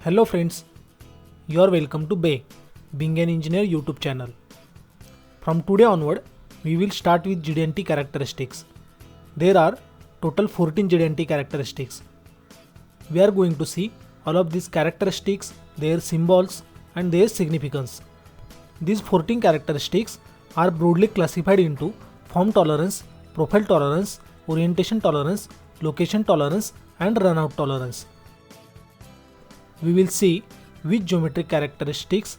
Hello friends, you are welcome to Bay, Being an Engineer YouTube channel. From today onward, we will start with GD&T characteristics. There are total 14 GD&T characteristics. We are going to see all of these characteristics, their symbols and their significance. These 14 characteristics are broadly classified into form tolerance, profile tolerance, orientation tolerance, location tolerance and runout tolerance. We will see which geometric characteristics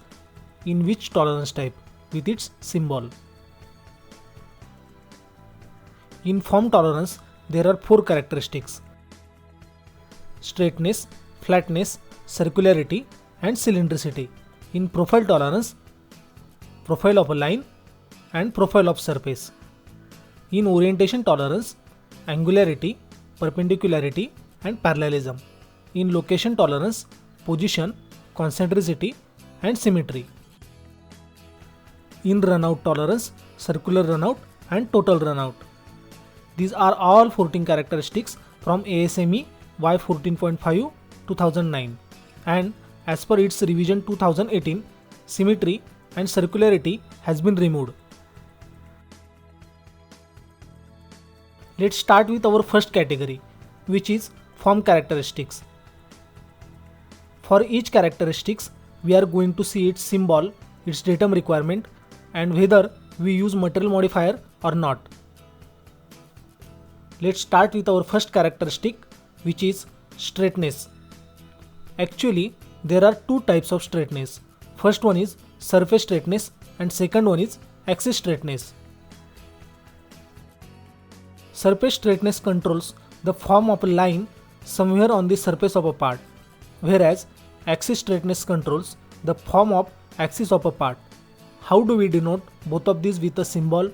in which tolerance type with its symbol. In form tolerance, there are 4 characteristics: straightness, flatness, circularity and cylindricity. In profile tolerance, profile of a line and profile of surface. In orientation tolerance, angularity, perpendicularity and parallelism. In location tolerance, position, concentricity and symmetry. In runout tolerance, circular runout and total runout. These are all 14 characteristics from ASME Y14.5 2009, and as per its revision 2018, symmetry and circularity has been removed. Let's start with our first category, which is form characteristics. For each characteristics, we are going to see its symbol, its datum requirement and whether we use material modifier or not. Let's start with our first characteristic, which is straightness. Actually, there are two types of straightness. First one is surface straightness and second one is axis straightness. Surface straightness controls the form of a line somewhere on the surface of a part, whereas axis straightness controls the form of axis of a part. How do we denote both of these with a symbol?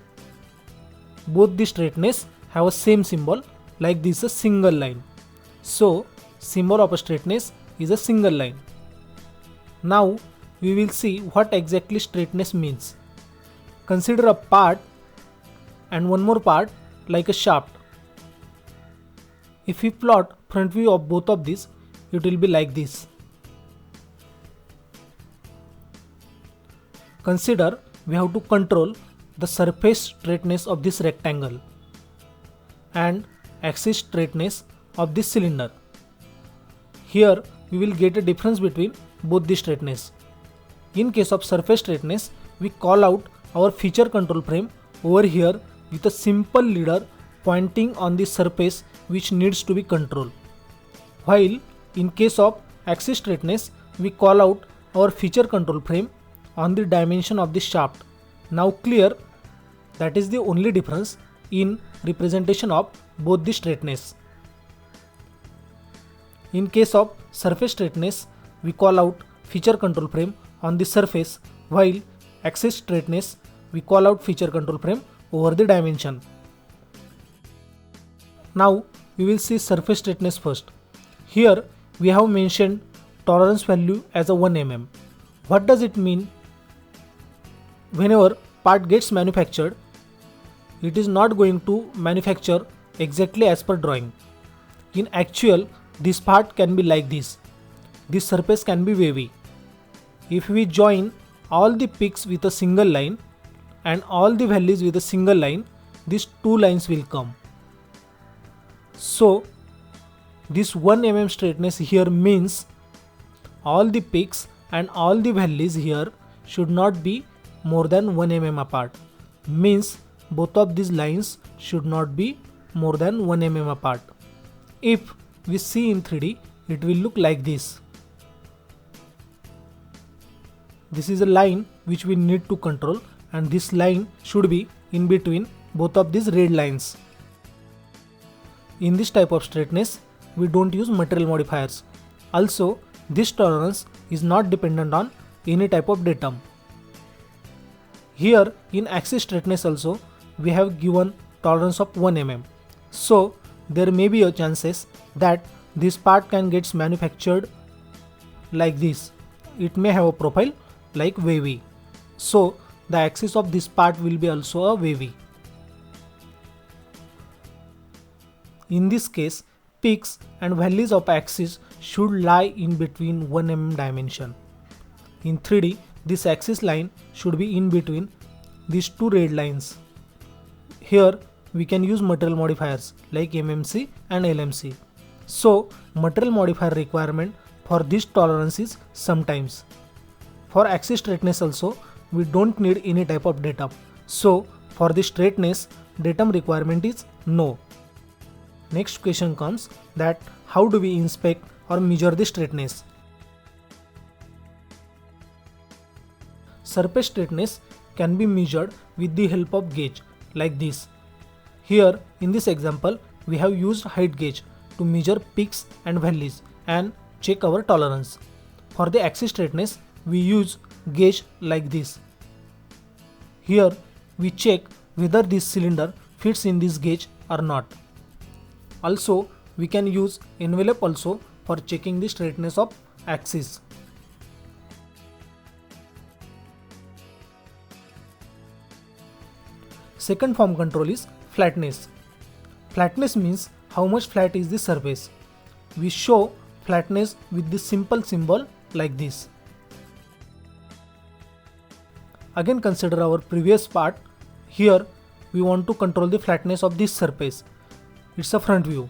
Both the straightness have a same symbol, like this, a single line. So, symbol of a straightness is a single line. Now, we will see what exactly straightness means. Consider a part and one more part like a shaft. If we plot front view of both of these, it will be like this. Consider we have to control the surface straightness of this rectangle and axis straightness of this cylinder. Here we will get a difference between both the straightness. In case of surface straightness, we call out our feature control frame over here with a simple leader pointing on the surface which needs to be controlled. While in case of axis straightness, we call out our feature control frame on the dimension of the shaft. Now clear, that is the only difference in representation of both the straightness. In case of surface straightness, we call out feature control frame on the surface, while axis straightness we call out feature control frame over the dimension. Now we will see surface straightness first. Here we have mentioned tolerance value as a 1 mm. What does it mean? Whenever part gets manufactured, it is not going to manufacture exactly as per drawing. In actual, this part can be like this. This surface can be wavy. If we join all the peaks with a single line and all the valleys with a single line, these two lines will come. So, this 1 mm straightness here means all the peaks and all the valleys here should not be more than 1 mm apart. Means both of these lines should not be more than 1 mm apart. If we see in 3D, it will look like this. This is a line which we need to control, and this line should be in between both of these red lines. In this type of straightness, we don't use material modifiers. Also, this tolerance is not dependent on any type of datum. Here in axis straightness also, we have given tolerance of 1 mm. So, there may be a chances that this part can get manufactured like this. It may have a profile like wavy. So, the axis of this part will be also a wavy. In this case, peaks and valleys of axis should lie in between 1 mm dimension. In 3D, this axis line should be in between these two red lines. Here we can use material modifiers like MMC and LMC. So material modifier requirement for this tolerance is sometimes. For axis straightness also we don't need any type of datum. So for the straightness datum requirement is no. Next question comes that how do we inspect or measure the straightness? Surface straightness can be measured with the help of gauge like this. Here in this example we have used height gauge to measure peaks and valleys and check our tolerance. For the axis straightness we use gauge like this. Here we check whether this cylinder fits in this gauge or not. Also we can use envelope also for checking the straightness of axis. Second form control is flatness. Flatness means how much flat is the surface. We show flatness with this simple symbol like this. Again consider our previous part. Here we want to control the flatness of this surface. It's a front view.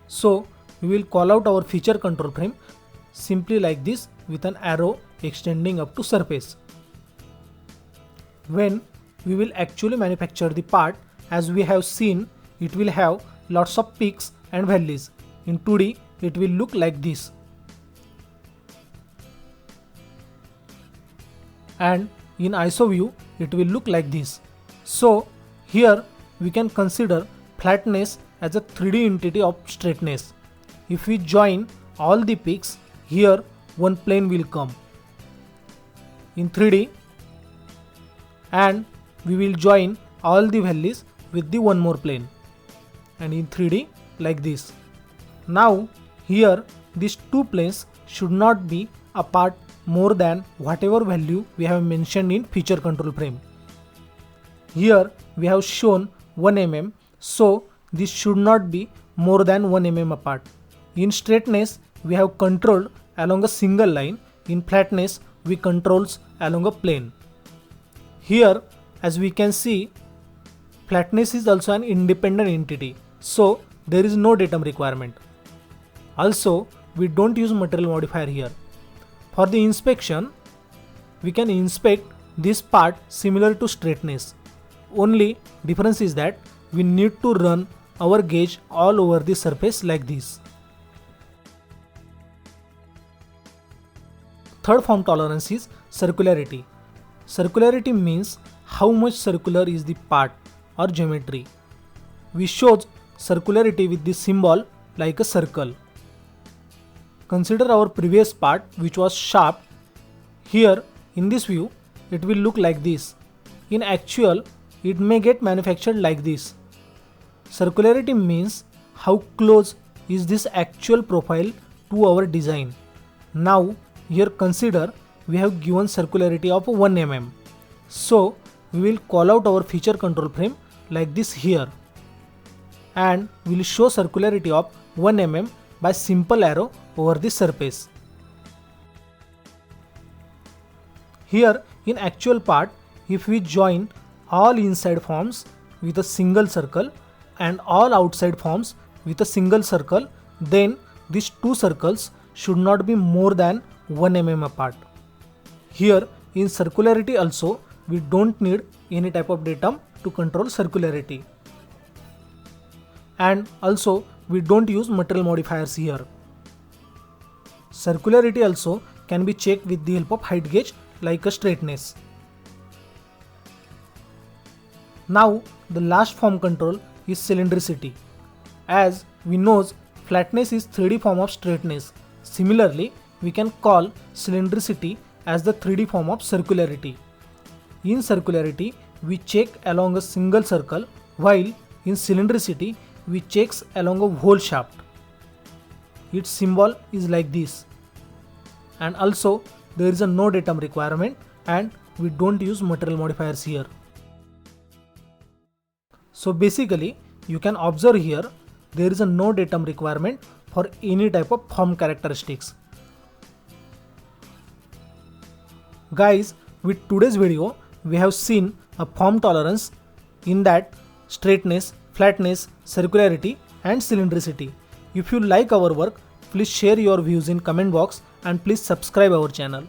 So we will call out our feature control frame simply like this with an arrow extending up to surface. When we will actually manufacture the part, as we have seen, it will have lots of peaks and valleys. In 2D it will look like this. And in ISO view it will look like this. So here we can consider flatness as a 3D entity of straightness. If we join all the peaks, here one plane will come in 3D, and we will join all the valleys with the one more plane, and in 3D like this. Now here these two planes should not be apart more than whatever value we have mentioned in feature control frame. Here we have shown 1 mm, so this should not be more than 1 mm apart. In straightness we have controlled along a single line. In flatness we controls along a plane. Here as we can see, flatness is also an independent entity, so there is no datum requirement. Also we don't use material modifier here. For the inspection, we can inspect this part similar to straightness. Only difference is that we need to run our gauge all over the surface like this. Third form tolerance is circularity. Circularity means how much circular is the part or geometry. We show circularity with this symbol like a circle. Consider our previous part which was shaft. Here in this view it will look like this. In actual it may get manufactured like this. Circularity means how close is this actual profile to our design. Now here consider we have given circularity of 1 mm. So we will call out our feature control frame like this here, and we will show circularity of 1 mm by simple arrow over the surface. Here in actual part, if we join all inside forms with a single circle and all outside forms with a single circle, then these two circles should not be more than 1 mm apart. Here in circularity also we don't need any type of datum to control circularity, and also we don't use material modifiers here. Circularity also can be checked with the help of height gauge like a straightness. Now the last form control is cylindricity. As we know, flatness is 3D form of straightness. Similarly, we can call cylindricity as the 3D form of circularity. In circularity, we check along a single circle, while in cylindricity, we check along a whole shaft. Its symbol is like this. And also, there is a no datum requirement, and we don't use material modifiers here. So basically, you can observe here, there is a no datum requirement for any type of form characteristics. Guys, with today's video, we have seen a form tolerance, in that straightness, flatness, circularity and cylindricity. If you like our work, please share your views in comment box and please subscribe our channel.